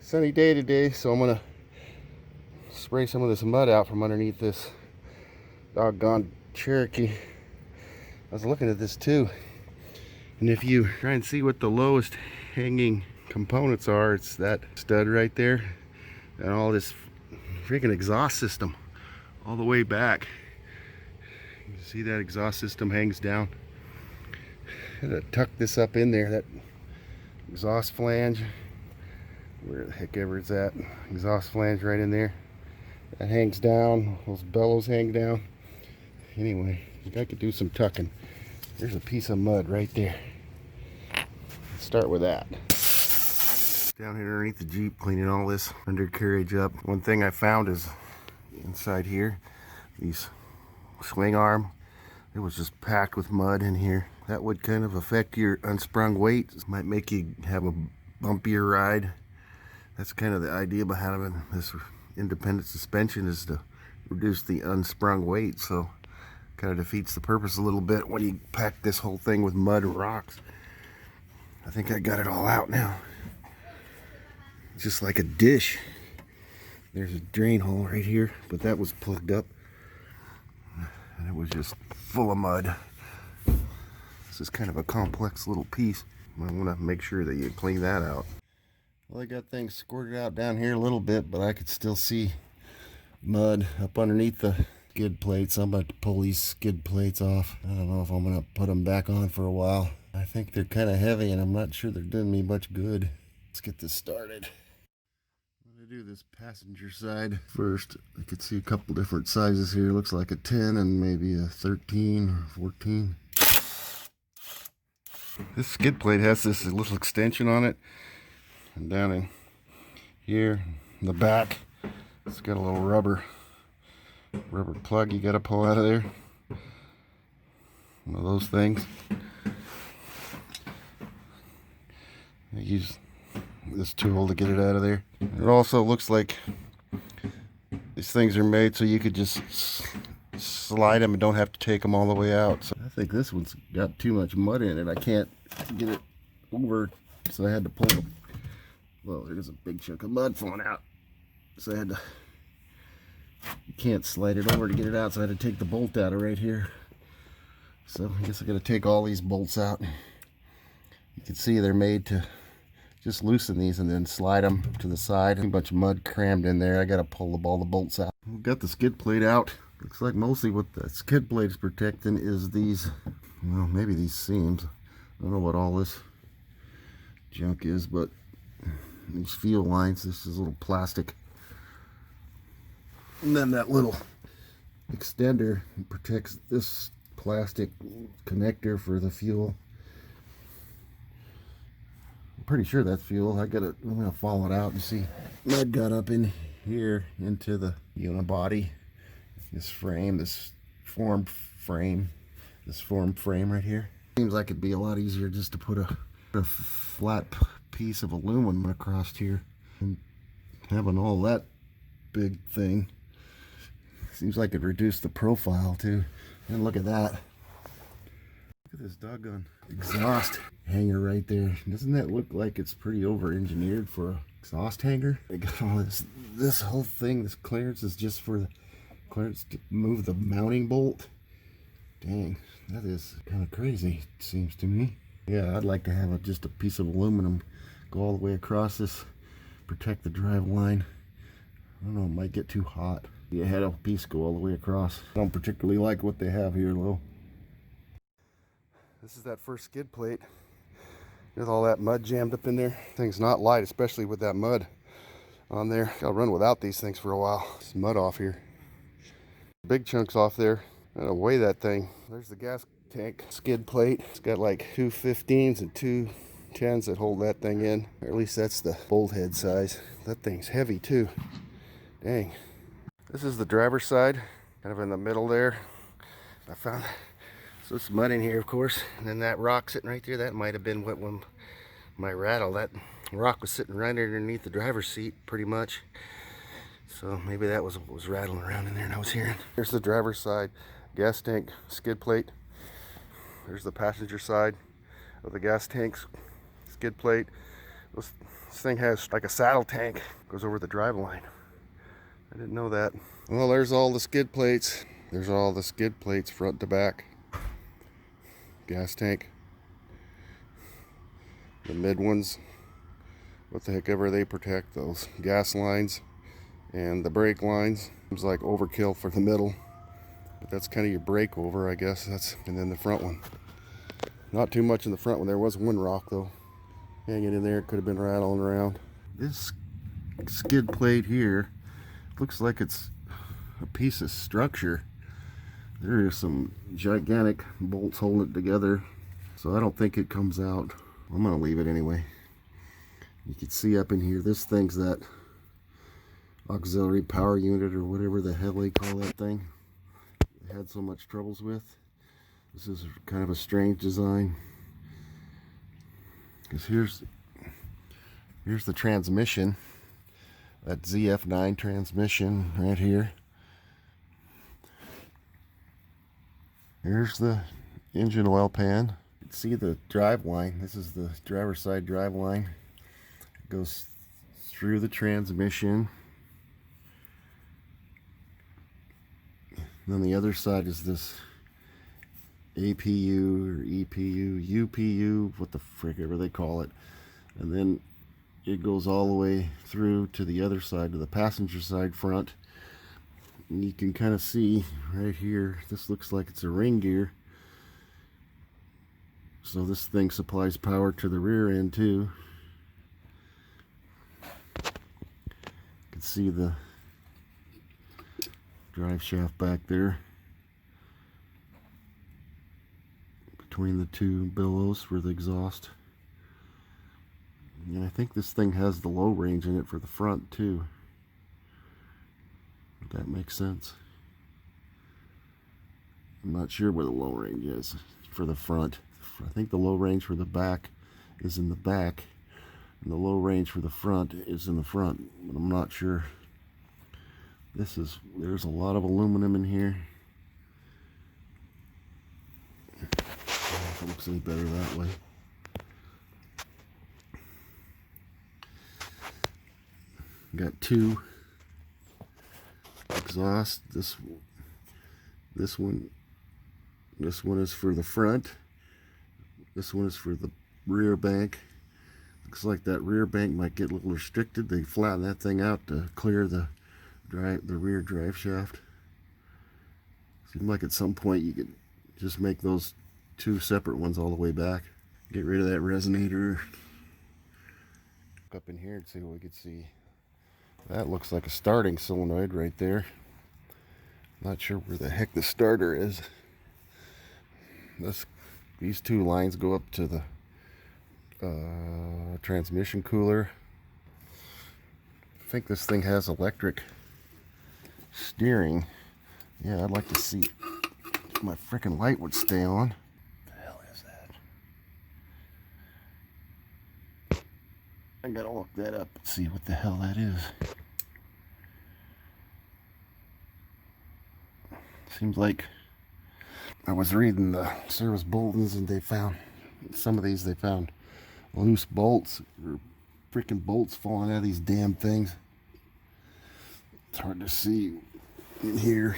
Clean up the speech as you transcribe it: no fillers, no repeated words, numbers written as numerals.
Sunny day today, so I'm gonna spray some of this mud out from underneath this doggone Cherokee. I was looking at this too, and if you try and see what the lowest hanging components are, it's that stud right there and all this freaking exhaust system all the way back. You can see that exhaust system hangs down. I gotta tuck this up in there, that exhaust flange, where the heck ever it's at, exhaust flange right in there. That hangs down, those bellows hang down. Anyway, I could do some tucking. There's a piece of mud right there. Let's start with that. Down here underneath the Jeep, cleaning all this undercarriage up. One thing I found is inside here, these swing arm, it was just packed with mud in here. That would kind of affect your unsprung weight. It might make you have a bumpier ride. That's kind of the idea behind having this independent suspension, is to reduce the unsprung weight. So kind of defeats the purpose a little bit when you pack this whole thing with mud and rocks. I think I got it all out now. It's just like a dish. There's a drain hole right here, but that was plugged up and it was just full of mud. This is kind of a complex little piece. I want to make sure that you clean that out. Well, I got things squirted out down here a little bit, but I could still see mud up underneath the skid plates. I'm about to pull these skid plates off. I don't know if I'm going to put them back on for a while. I think they're kind of heavy and I'm not sure they're doing me much good. Let's get this started. I'm going to do this passenger side first. I could see a couple different sizes here. Looks like a 10 and maybe a 13 or 14. This skid plate has this little extension on it, and down in here in the back it's got a little rubber plug you got to pull out of there. One of those things. I use this tool to get it out of there. It also looks like these things are made so you could just slide them and don't have to take them all the way out. So I think this one's got too much mud in it. I can't get it over, so I had to pull them. Well, there's a big chunk of mud falling out, so I had to, you can't slide it over to get it out, so I had to take the bolt out of right here. So I guess I got to take all these bolts out. You can see they're made to just loosen these and then slide them to the side. A bunch of mud crammed in there. I got to pull all the bolts out. We've got the skid plate out. Looks like mostly what the skid plate is protecting is these, well, maybe these seams. I don't know what all this junk is, but these fuel lines, this is a little plastic. And then that little extender protects this plastic connector for the fuel. I'm pretty sure that's fuel. I'm gonna follow it out and see. Mud got up in here into the unibody. This frame, this form frame right here. Seems like it'd be a lot easier just to put a flat piece of aluminum across here, and having all that big thing seems like it'd reduce the profile too. And look at that. Look at this doggone exhaust hanger right there. Doesn't that look like it's pretty over-engineered for an exhaust hanger? They got all this whole thing, this clearance is just for the clearance to move the mounting bolt. Dang, that is kind of crazy, it seems to me. Yeah, I'd like to have just a piece of aluminum go all the way across this, protect the drive line. I don't know, it might get too hot. You had a piece go all the way across. I don't particularly like what they have here though. This is that first skid plate with all that mud jammed up in there. Thing's not light, especially with that mud on there. I'll run without these things for a while. There's mud off here. Big chunks off there. I'm gonna weigh that thing. There's the gas tank skid plate. It's got like 2 15s and 2 10s that hold that thing in. Or at least that's the bolt head size. That thing's heavy too. Dang. This is the driver's side, kind of in the middle there. I found so it's mud in here, of course. And then that rock sitting right there, that might have been what one might rattle. That rock was sitting right underneath the driver's seat, pretty much. So maybe that was what was rattling around in there and I was hearing. Here's the driver's side gas tank skid plate. There's the passenger side of the gas tank's skid plate. Those This thing has like a saddle tank, goes over the drive line. I didn't know that. Well, there's all the skid plates. There's all the skid plates front to back. Gas tank. The mid ones, what the heck ever they protect, those gas lines and the brake lines. Seems like overkill for the middle, but that's kind of your brake over, I guess. And then the front one. Not too much in the front one. There was one rock though hanging in there. It could have been rattling around. This skid plate here looks like it's a piece of structure. There are some gigantic bolts holding it together, so I don't think it comes out. I'm gonna leave it anyway. You can see up in here, this thing's that auxiliary power unit or whatever the hell they call that thing. They had so much troubles with. This is kind of a strange design, because here's the transmission, that ZF9 transmission right here. Here's the engine oil pan. You can see the drive line. This is the driver's side drive line. It goes through the transmission. And on the other side is this APU or EPU, UPU, what the frick ever they call it. And then it goes all the way through to the other side, to the passenger side front. And you can kind of see right here, this looks like it's a ring gear. So this thing supplies power to the rear end too. You can see the drive shaft back there between the two billows for the exhaust. And I think this thing has the low range in it for the front too. If that makes sense. I'm not sure where the low range is for the front. I think the low range for the back is in the back, and the low range for the front is in the front, but I'm not sure. There's a lot of aluminum in here. I don't know if it looks any better that way. Got two exhausts. This one is for the front. This one is for the rear bank. Looks like that rear bank might get a little restricted. They flatten that thing out to clear the rear drive shaft. Seems like at some point you could just make those two separate ones all the way back. Get rid of that resonator. Look up in here and see what we could see. That looks like a starting solenoid right there. Not sure where the heck the starter is. These two lines go up to the transmission cooler. I think this thing has electric steering. Yeah, I'd like to see if my freaking light would stay on. What the hell is that? I gotta look that up and see what the hell that is. Seems like I was reading the service bulletins and they found loose bolts or freaking bolts falling out of these damn things. It's hard to see in here.